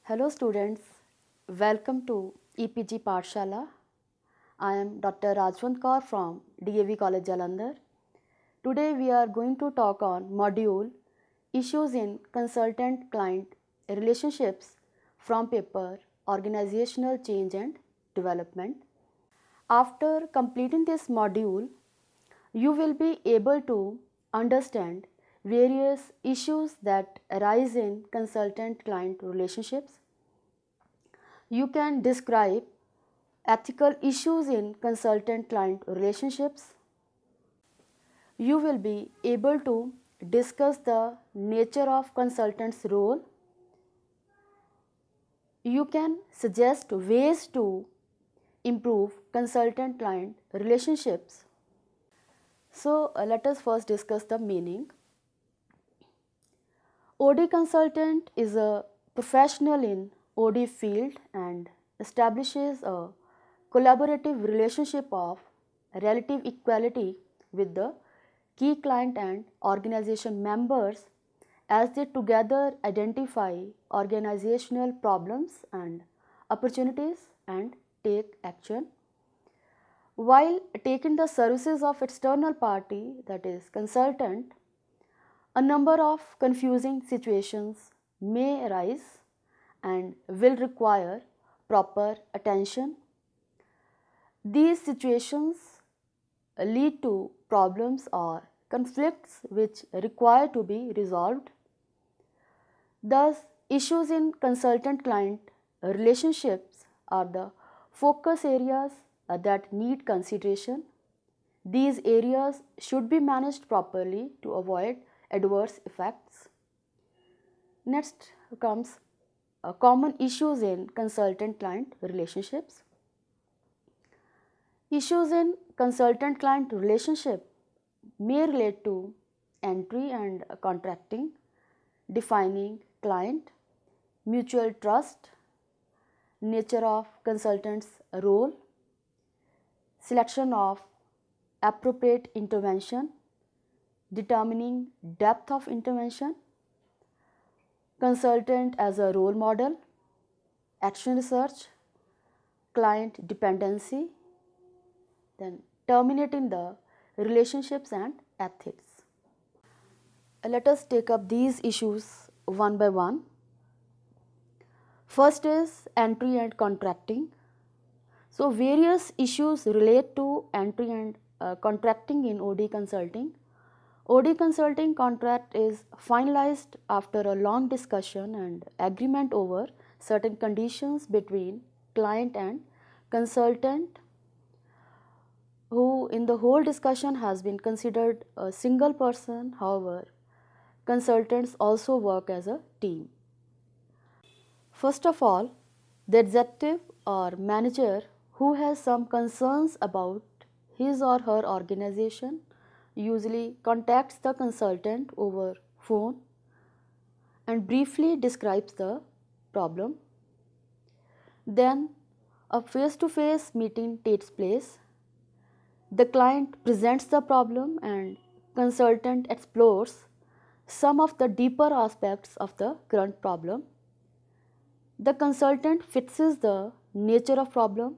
Hello students, welcome to EPG Pathshala. I am Dr. Rajwant Kaur from DAV College Jalandhar. Today we are going to talk on module Issues in Consultant-Client Relationships from paper Organizational Change and Development. After completing this module, you will be able to understand various issues that arise in consultant-client relationships. You can describe ethical issues in consultant-client relationships. You will be able to discuss the nature of consultant's role. You can suggest ways to improve consultant-client relationships. So let us first discuss the meaning. OD consultant is a professional in OD field and establishes a collaborative relationship of relative equality with the key client and organization members as they together identify organizational problems and opportunities and take action. While taking the services of external party, that is consultant, a number of confusing situations may arise and will require proper attention. These situations lead to problems or conflicts which require to be resolved. Thus, issues in consultant-client relationships are the focus areas that need consideration. These areas should be managed properly to avoid adverse effects. Next comes common issues in consultant-client relationships. Issues in consultant-client relationship may relate to entry and contracting, defining client, mutual trust, nature of consultant's role, selection of appropriate intervention, determining depth of intervention, consultant as a role model, action research, client dependency, then terminating the relationships and ethics. Let us take up these issues one by one. First is entry and contracting. So various issues relate to entry and contracting in OD consulting. OD consulting contract is finalized after a long discussion and agreement over certain conditions between client and consultant, who in the whole discussion has been considered a single person. However, consultants also work as a team. First of all, the executive or manager who has some concerns about his or her organization usually contacts the consultant over phone and briefly describes the problem. Then a face-to-face meeting takes place. The client presents the problem and consultant explores some of the deeper aspects of the current problem. The consultant fixes the nature of problem.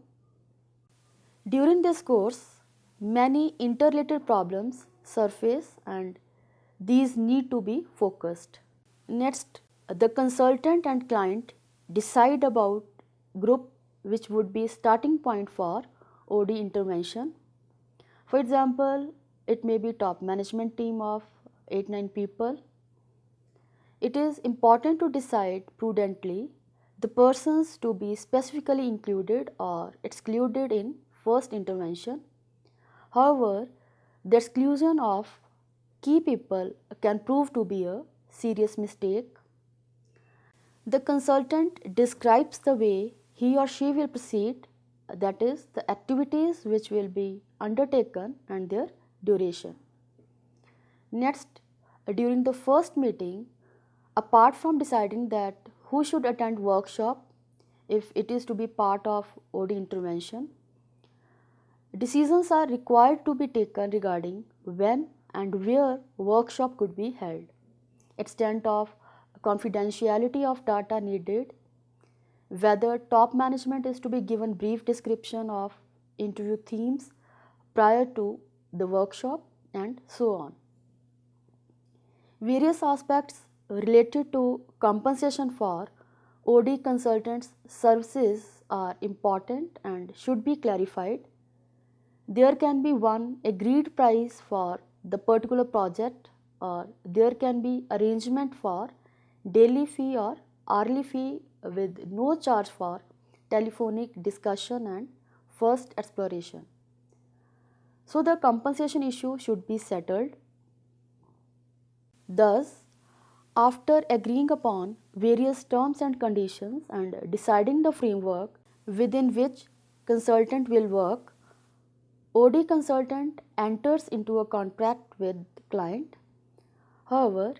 During this course, many interrelated problems surface and these need to be focused. Next, the consultant and client decide about group which would be starting point for OD intervention. For example, it may be top management team of 8-9 people. It is important to decide prudently the persons to be specifically included or excluded in first intervention. However, the exclusion of key people can prove to be a serious mistake. The consultant describes the way he or she will proceed, that is, the activities which will be undertaken and their duration. Next, during the first meeting, apart from deciding that who should attend workshop if it is to be part of OD intervention, decisions are required to be taken regarding when and where workshop could be held, extent of confidentiality of data needed, whether top management is to be given brief description of interview themes prior to the workshop, and so on. Various aspects related to compensation for OD consultants' services are important and should be clarified. There can be one agreed price for the particular project, or there can be arrangement for daily fee or hourly fee with no charge for telephonic discussion and first exploration. So the compensation issue should be settled. Thus, after agreeing upon various terms and conditions and deciding the framework within which consultant will work, OD consultant enters into a contract with client. However,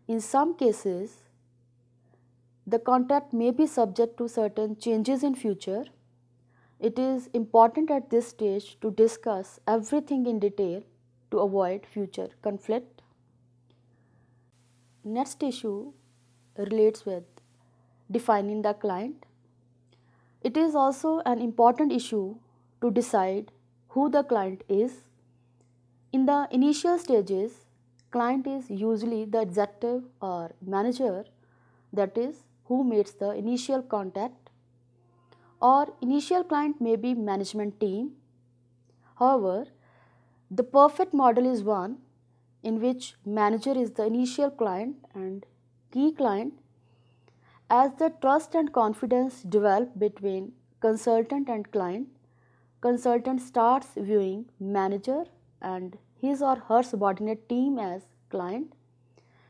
in some cases, the contract may be subject to certain changes in future. It is important at this stage to discuss everything in detail to avoid future conflict. Next issue relates with defining the client. It is also an important issue to decide who the client is. In the initial stages, client is usually the executive or manager, that is, who makes the initial contact, or initial client may be management team. However, the perfect model is one in which manager is the initial client and key client. As the trust and confidence develop between consultant and client, consultant starts viewing manager and his or her subordinate team as client,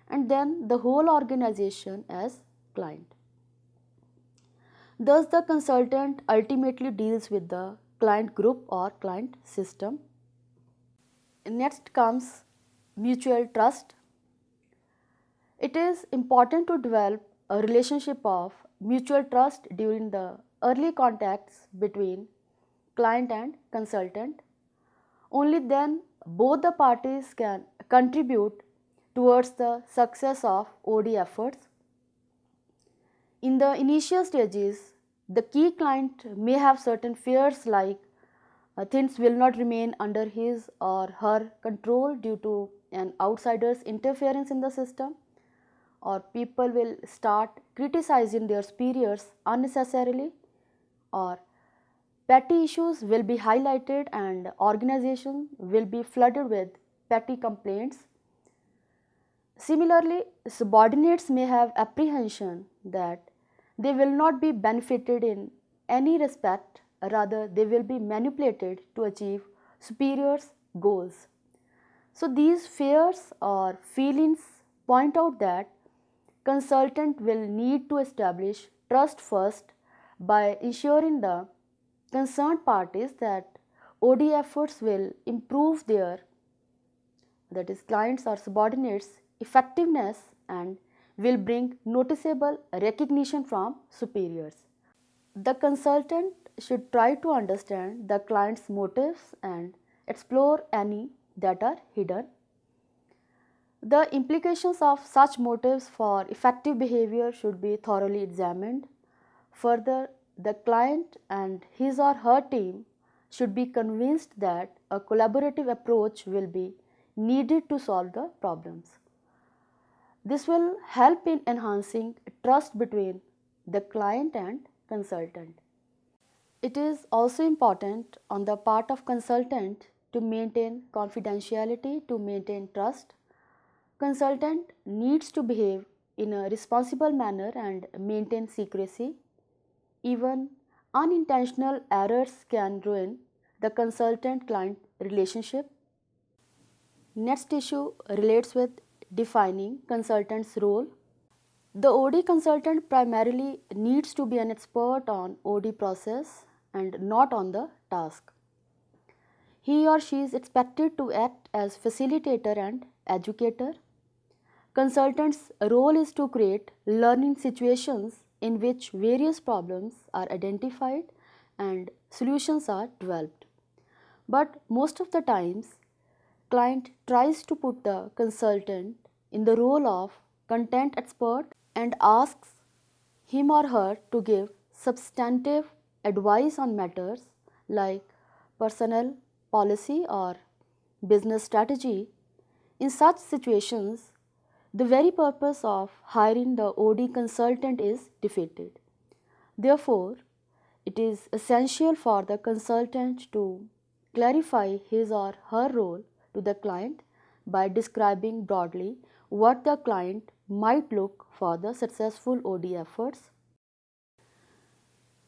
and then the whole organization as client. Thus, the consultant ultimately deals with the client group or client system. Next comes mutual trust. It is important to develop a relationship of mutual trust during the early contacts between client and consultant. Only then both the parties can contribute towards the success of OD efforts. In the initial stages, the key client may have certain fears like things will not remain under his or her control due to an outsider's interference in the system, or people will start criticizing their superiors unnecessarily, or petty issues will be highlighted and organization will be flooded with petty complaints. Similarly, subordinates may have apprehension that they will not be benefited in any respect, rather they will be manipulated to achieve superiors' goals. So these fears or feelings point out that consultant will need to establish trust first by ensuring the concerned parties that OD efforts will improve their, that is, clients or subordinates' effectiveness and will bring noticeable recognition from superiors. The consultant should try to understand the client's motives and explore any that are hidden. The implications of such motives for effective behavior should be thoroughly examined. Further, the client and his or her team should be convinced that a collaborative approach will be needed to solve the problems. This will help in enhancing trust between the client and consultant. It is also important on the part of consultant to maintain confidentiality, to maintain trust. Consultant needs to behave in a responsible manner and maintain secrecy. Even unintentional errors can ruin the consultant-client relationship. Next issue relates with defining consultant's role. The OD consultant primarily needs to be an expert on OD process and not on the task. He or she is expected to act as facilitator and educator. Consultant's role is to create learning situations in which various problems are identified and solutions are developed. But most of the times, client tries to put the consultant in the role of content expert and asks him or her to give substantive advice on matters like personnel, policy, or business strategy. In such situations, the very purpose of hiring the OD consultant is defeated. Therefore, it is essential for the consultant to clarify his or her role to the client by describing broadly what the client might look for the successful OD efforts.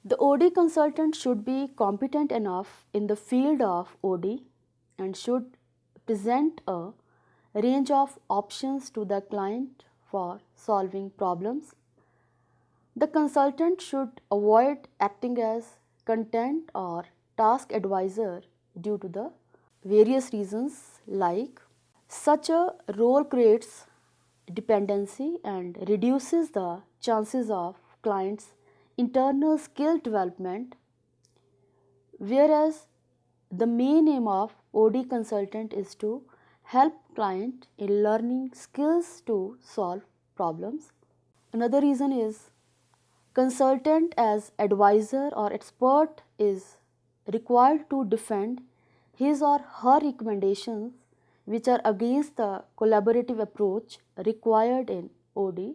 The OD consultant should be competent enough in the field of OD and should present a range of options to the client for solving problems. The consultant should avoid acting as content or task advisor due to the various reasons like such a role creates dependency and reduces the chances of clients' internal skill development, whereas the main aim of OD consultant is to help client in learning skills to solve problems. Another reason is consultant as advisor or expert is required to defend his or her recommendations which are against the collaborative approach required in OD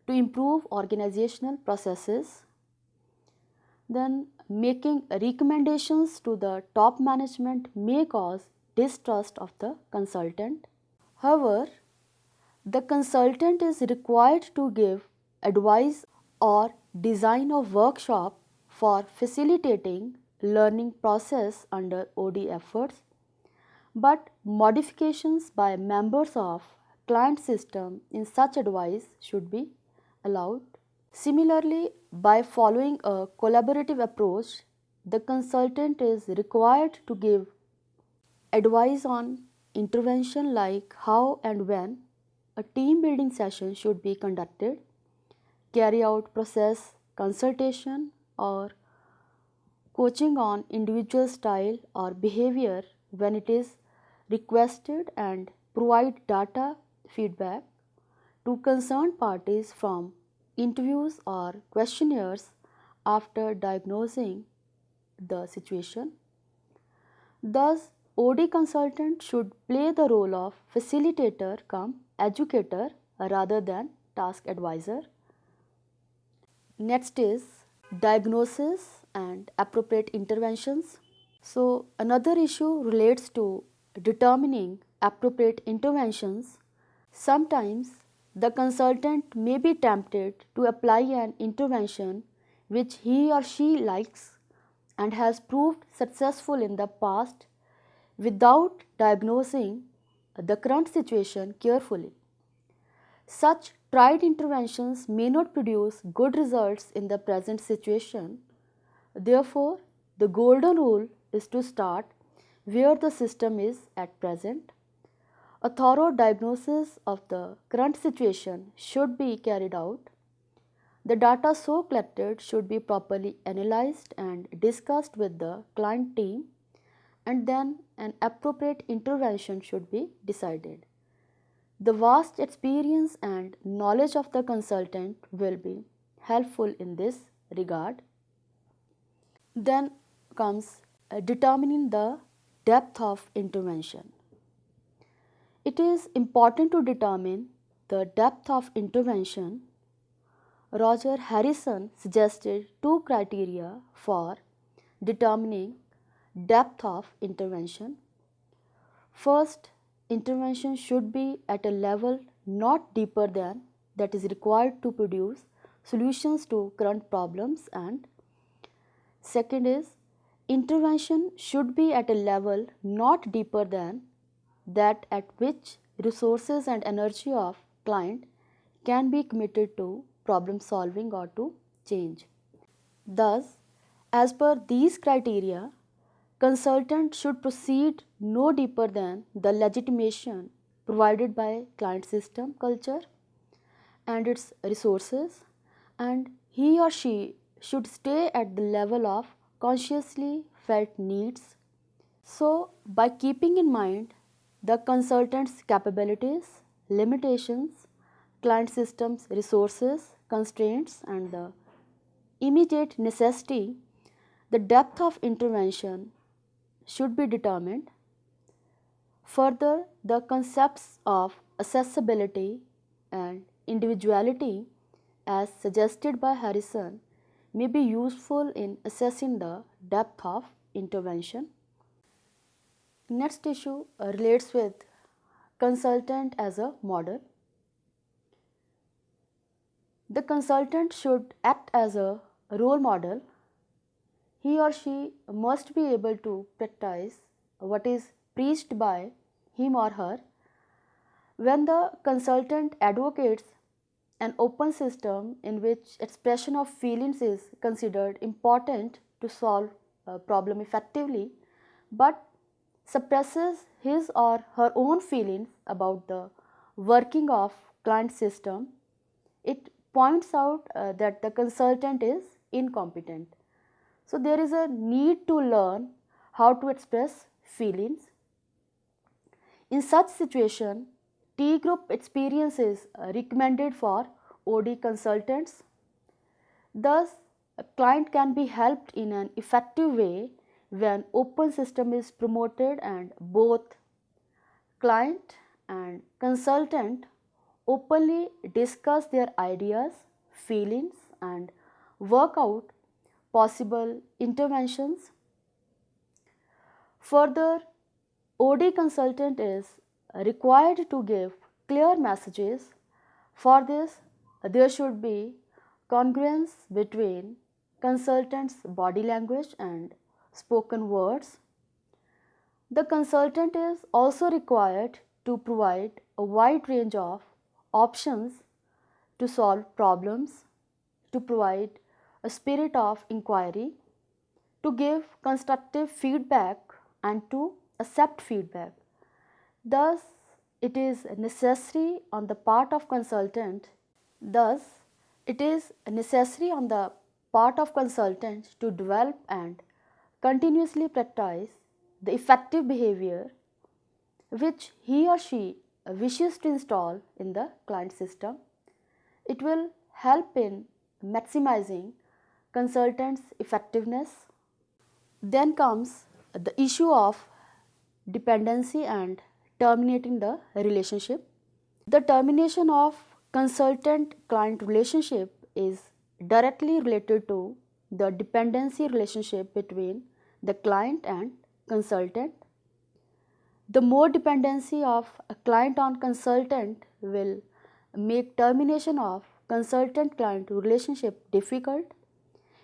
to improve organizational processes. Then making recommendations to the top management may cause distrust of the consultant. However, the consultant is required to give advice or design a workshop for facilitating learning process under OD efforts, but modifications by members of client system in such advice should be allowed. Similarly, by following a collaborative approach, the consultant is required to give advice on intervention like how and when a team building session should be conducted, carry out process consultation, or coaching on individual style or behavior when it is requested, and provide data feedback to concerned parties from interviews or questionnaires after diagnosing the situation. Thus, OD consultant should play the role of facilitator cum educator rather than task advisor. Next is diagnosis and appropriate interventions. So, another issue relates to determining appropriate interventions. Sometimes the consultant may be tempted to apply an intervention which he or she likes and has proved successful in the past without diagnosing the current situation carefully. Such tried interventions may not produce good results in the present situation. Therefore, the golden rule is to start where the system is at present. A thorough diagnosis of the current situation should be carried out. The data so collected should be properly analyzed and discussed with the client team, and then an appropriate intervention should be decided. The vast experience and knowledge of the consultant will be helpful in this regard. Then comes determining the depth of intervention. It is important to determine the depth of intervention. Roger Harrison suggested two criteria for determining depth of intervention. First, intervention should be at a level not deeper than that is required to produce solutions to current problems, and second is intervention should be at a level not deeper than that at which resources and energy of client can be committed to problem solving or to change. Thus, as per these criteria, consultant should proceed no deeper than the legitimation provided by client system culture and its resources, and he or she should stay at the level of consciously felt needs. So, by keeping in mind the consultant's capabilities, limitations, client system's resources, constraints, and the immediate necessity, the depth of intervention should be determined. Further, the concepts of accessibility and individuality, as suggested by Harrison, may be useful in assessing the depth of intervention. Next issue relates with consultant as a model. The consultant should act as a role model. He or she must be able to practice what is preached by him or her. When the consultant advocates an open system in which expression of feelings is considered important to solve a problem effectively, but suppresses his or her own feelings about the working of client system, it points out that the consultant is incompetent. So there is a need to learn how to express feelings. In such situation, T group experience is recommended for OD consultants. Thus, a client can be helped in an effective way when open system is promoted and both client and consultant openly discuss their ideas, feelings and work out possible interventions. Further, OD consultant is required to give clear messages. For this, there should be congruence between consultant's body language and spoken words. The consultant is also required to provide a wide range of options to solve problems, to provide a spirit of inquiry, to give constructive feedback and to accept feedback. Thus, it is necessary on the part of consultant. Thus, it is necessary on the part of consultant to develop and continuously practice the effective behavior which he or she wishes to install in the client system. It will help in maximizing consultant's effectiveness. Then comes the issue of dependency and terminating the relationship. The termination of consultant-client relationship is directly related to the dependency relationship between the client and consultant. The more dependency of a client on consultant will make termination of consultant-client relationship difficult.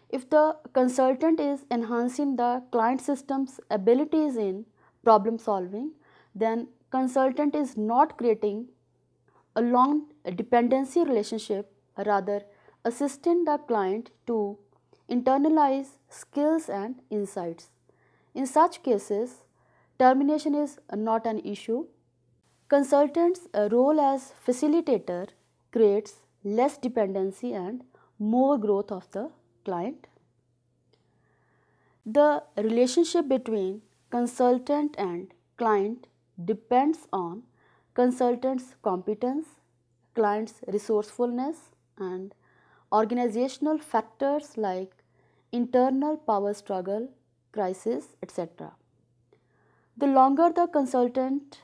If the consultant is enhancing the client system's abilities in problem solving, then consultant is not creating a long dependency relationship, rather assisting the client to internalize skills and insights. In such cases, termination is not an issue. Consultant's role as facilitator creates less dependency and more growth of the client. The relationship between consultant and client depends on consultant's competence, client's resourcefulness, and organizational factors like internal power struggle, crisis, etc. The longer the consultant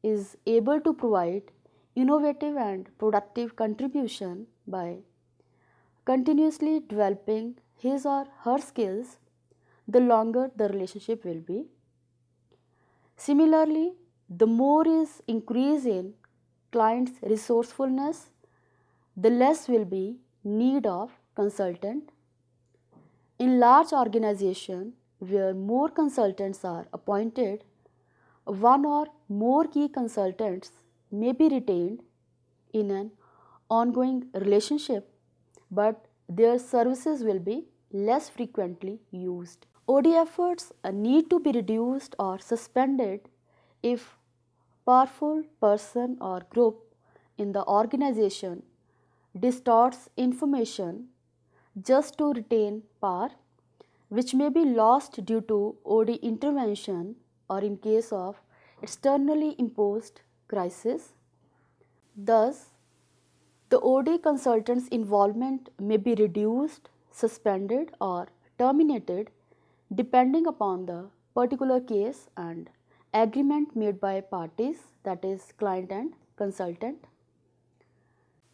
is able to provide innovative and productive contribution by continuously developing his or her skills, the longer the relationship will be. Similarly, the more is increase in client's resourcefulness, the less will be need of consultant. In large organization where more consultants are appointed, one or more key consultants may be retained in an ongoing relationship, but their services will be less frequently used. OD efforts need to be reduced or suspended if powerful person or group in the organization distorts information just to retain power, which may be lost due to OD intervention or in case of externally imposed crisis. Thus, the OD consultant's involvement may be reduced, suspended or terminated depending upon the particular case and agreement made by parties, that is client and consultant.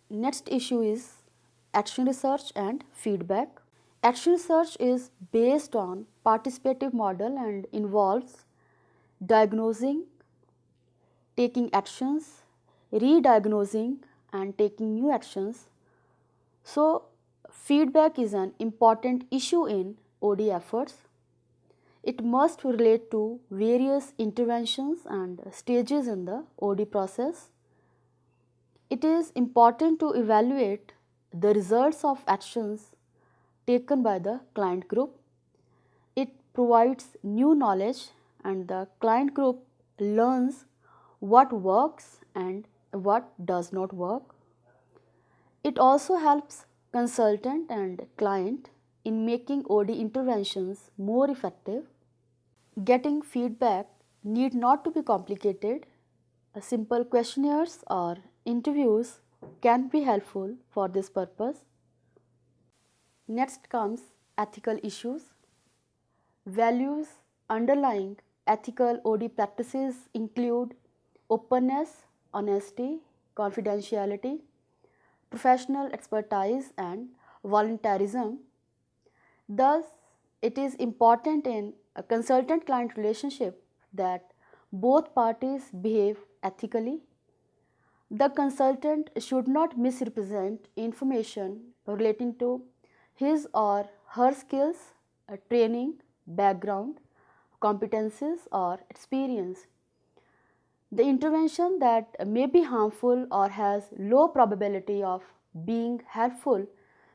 Next issue is action research and feedback. Action research is based on participative model and involves diagnosing, taking actions, re-diagnosing and taking new actions. So feedback is an important issue in OD efforts. It must relate to various interventions and stages in the OD process. It is important to evaluate the results of actions taken by the client group. It provides new knowledge and the client group learns what works and what does not work. It also helps consultant and client in making OD interventions more effective. Getting feedback need not to be complicated. Simple questionnaires or interviews can be helpful for this purpose. Next comes ethical issues. Values underlying ethical OD practices include openness, honesty, confidentiality, professional expertise and voluntarism. Thus, it is important in a consultant-client relationship that both parties behave ethically. The consultant should not misrepresent information relating to his or her skills, training, background, competencies or experience. The intervention that may be harmful or has low probability of being helpful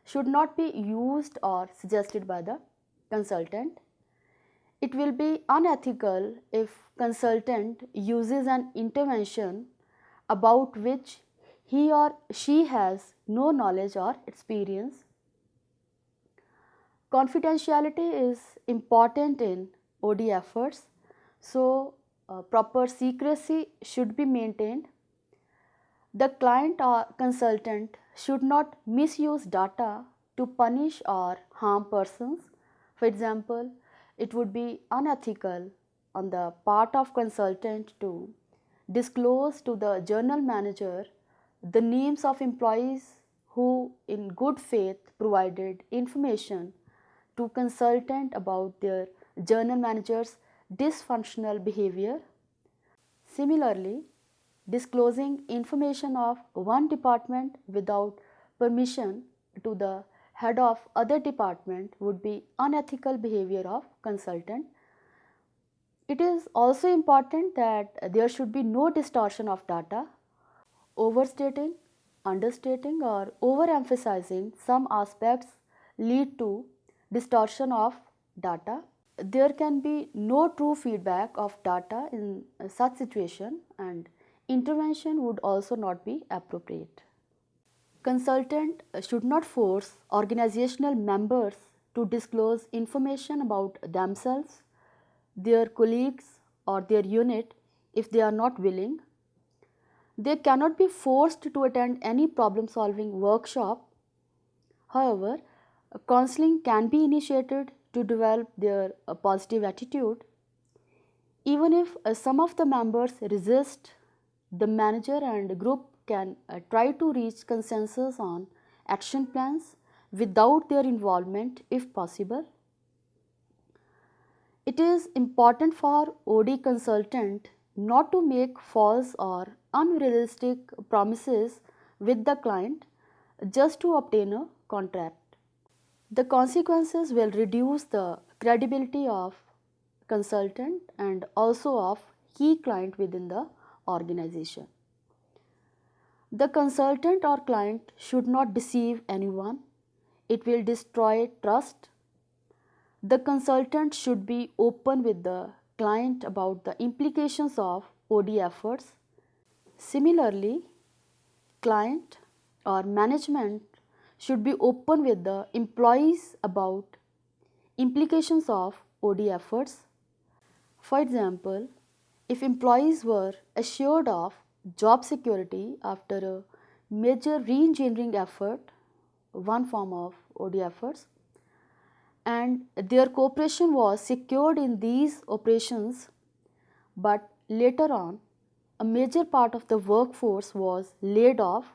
should not be used or suggested by the consultant. It will be unethical if consultant uses an intervention about which he or she has no knowledge or experience. Confidentiality is important in OD efforts, so proper secrecy should be maintained. The client or consultant should not misuse data to punish or harm persons. For example, it would be unethical on the part of consultant to disclose to the journal manager the names of employees who in good faith provided information to consultant about their journal manager's dysfunctional behavior. Similarly, disclosing information of one department without permission to the head of other department would be unethical behavior of consultant. It is also important that there should be no distortion of data. Overstating, understating or overemphasizing some aspects lead to distortion of data. There can be no true feedback of data in such situation and intervention would also not be appropriate. Consultant should not force organizational members to disclose information about themselves, their colleagues or their unit if they are not willing. They cannot be forced to attend any problem solving workshop. However, counseling can be initiated to develop their positive attitude. Even if some of the members resist, the manager and group can try to reach consensus on action plans without their involvement if possible. It is important for OD consultant not to make false or unrealistic promises with the client just to obtain a contract. The consequences will reduce the credibility of consultant and also of key client within the organization. The consultant or client should not deceive anyone. It will destroy trust. The consultant should be open with the client about the implications of OD efforts. Similarly, client or management should be open with the employees about implications of OD efforts. For example, if employees were assured of job security after a major re-engineering effort, one form of OD efforts, and their cooperation was secured in these operations, but later on, a major part of the workforce was laid off.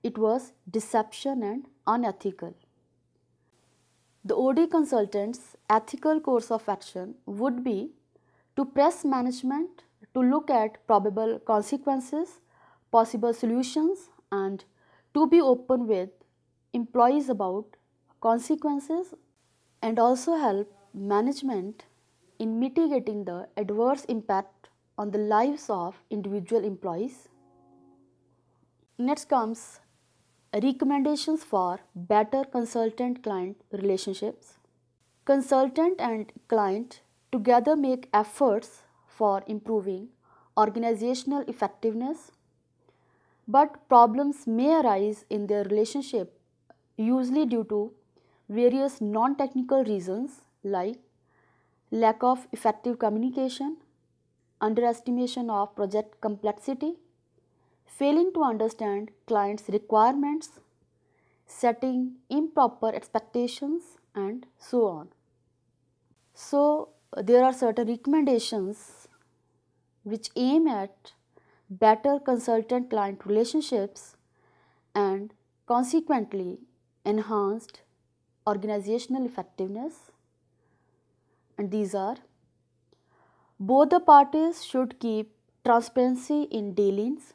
It was deception and unethical. The OD consultant's ethical course of action would be to press management to look at probable consequences, possible solutions, and to be open with employees about consequences, and also help management in mitigating the adverse impact on the lives of individual employees. Next comes recommendations for better consultant client relationships. Consultant and client together make efforts for improving organizational effectiveness, but problems may arise in their relationship, usually due to various non technical reasons like lack of effective communication, underestimation of project complexity, failing to understand clients' requirements, setting improper expectations, and so on. So, there are certain recommendations which aim at better consultant client relationships and consequently enhanced organizational effectiveness. And these are: both the parties should keep transparency in dealings.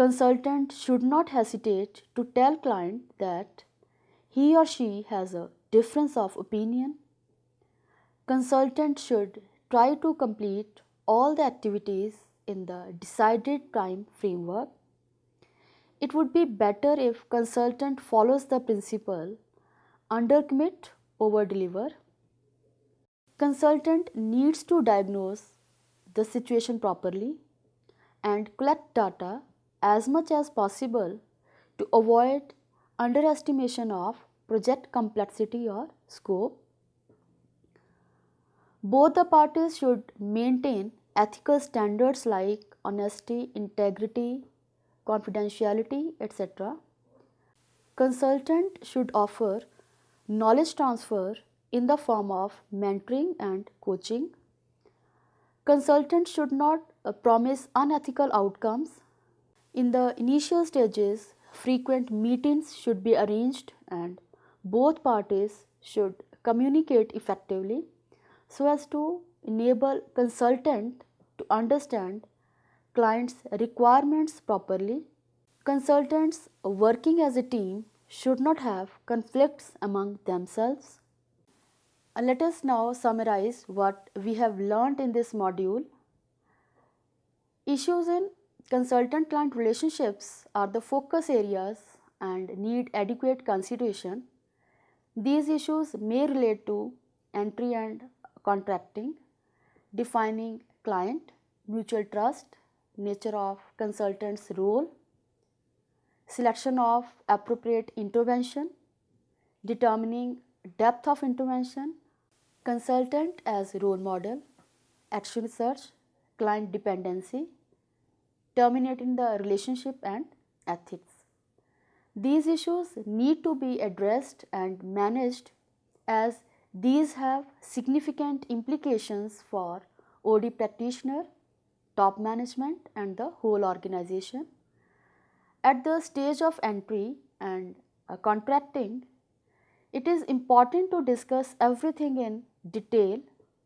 Consultant should not hesitate to tell client that he or she has a difference of opinion. Consultant should try to complete all the activities in the decided time framework. It would be better if consultant follows the principle under commit, over deliver. Consultant needs to diagnose the situation properly and collect data as much as possible to avoid underestimation of project complexity or scope. Both the parties should maintain ethical standards like honesty, integrity, confidentiality, etc. Consultant should offer knowledge transfer in the form of mentoring and coaching. Consultant should not promise unethical outcomes. In the initial stages, frequent meetings should be arranged and both parties should communicate effectively so as to enable consultant to understand clients' requirements properly. Consultants working as a team should not have conflicts among themselves. Let us now summarize what we have learned in this module. Issues in consultant client relationships are the focus areas and need adequate consideration. These issues may relate to entry and contracting, defining client, mutual trust, nature of consultant's role, selection of appropriate intervention, determining depth of intervention, consultant as role model, action search, client dependency, terminating the relationship, and ethics. These issues need to be addressed and managed as these have significant implications for OD practitioner, top management, and the whole organization. At the stage of entry and contracting, it is important to discuss everything in detail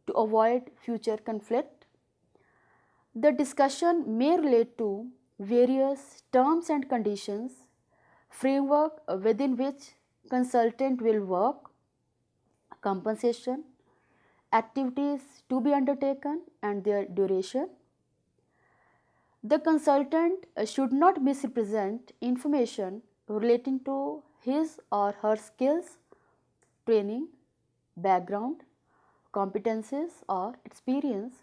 to avoid future conflict. The discussion may relate to various terms and conditions, framework within which consultant will work, compensation, activities to be undertaken, and their duration. The consultant should not misrepresent information relating to his or her skills, training, background, competencies, or experience.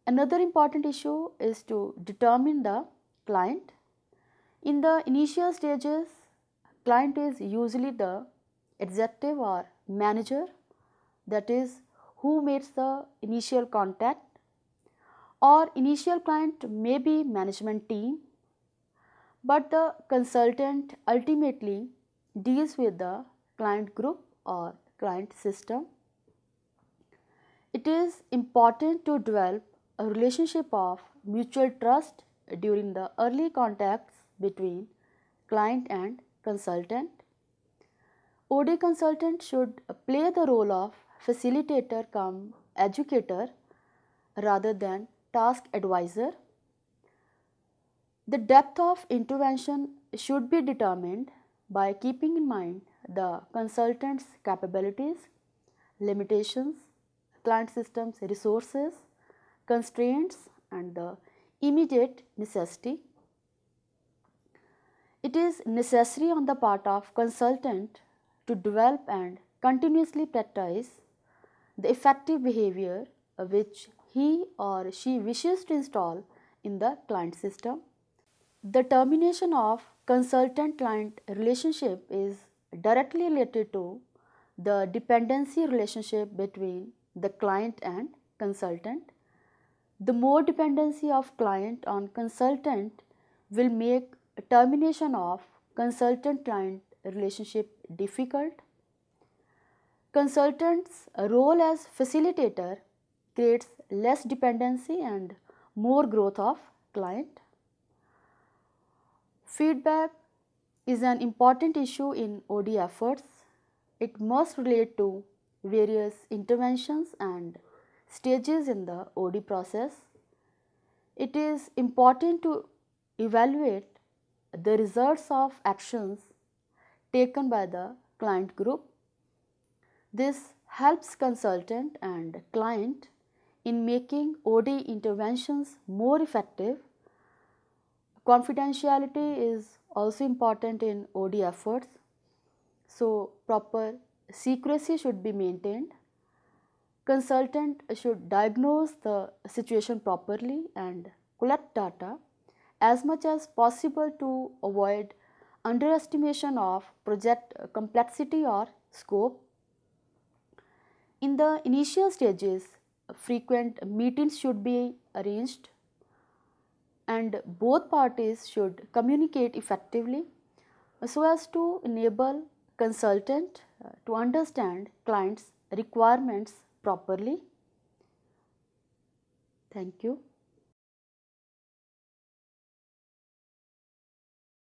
Another important issue is to determine the client. In the initial stages, client is usually the executive or manager, that is, who makes the initial contact, or initial client may be management team, but the consultant ultimately deals with the client group or client system. It is important to develop a relationship of mutual trust during the early contacts between client and consultant. OD consultant should play the role of facilitator cum educator rather than task advisor. The depth of intervention should be determined by keeping in mind the consultant's capabilities, limitations, client system's resources, constraints, and the immediate necessity. It is necessary on the part of consultant to develop and continuously practice the effective behavior which he or she wishes to install in the client system. The termination of consultant-client relationship is directly related to the dependency relationship between the client and consultant. The more dependency of client on consultant will make termination of consultant-client relationship difficult. Consultant's role as facilitator creates less dependency and more growth of client. Feedback is an important issue in OD efforts. It must relate to various interventions and stages in the OD process. It is important to evaluate the results of actions taken by the client group. This helps consultant and client in making OD interventions more effective. Confidentiality is also important in OD efforts, so proper secrecy should be maintained. Consultant should diagnose the situation properly and collect data as much as possible to avoid underestimation of project complexity or scope. In the initial stages, frequent meetings should be arranged and both parties should communicate effectively so as to enable consultant to understand client's requirements properly. Thank you.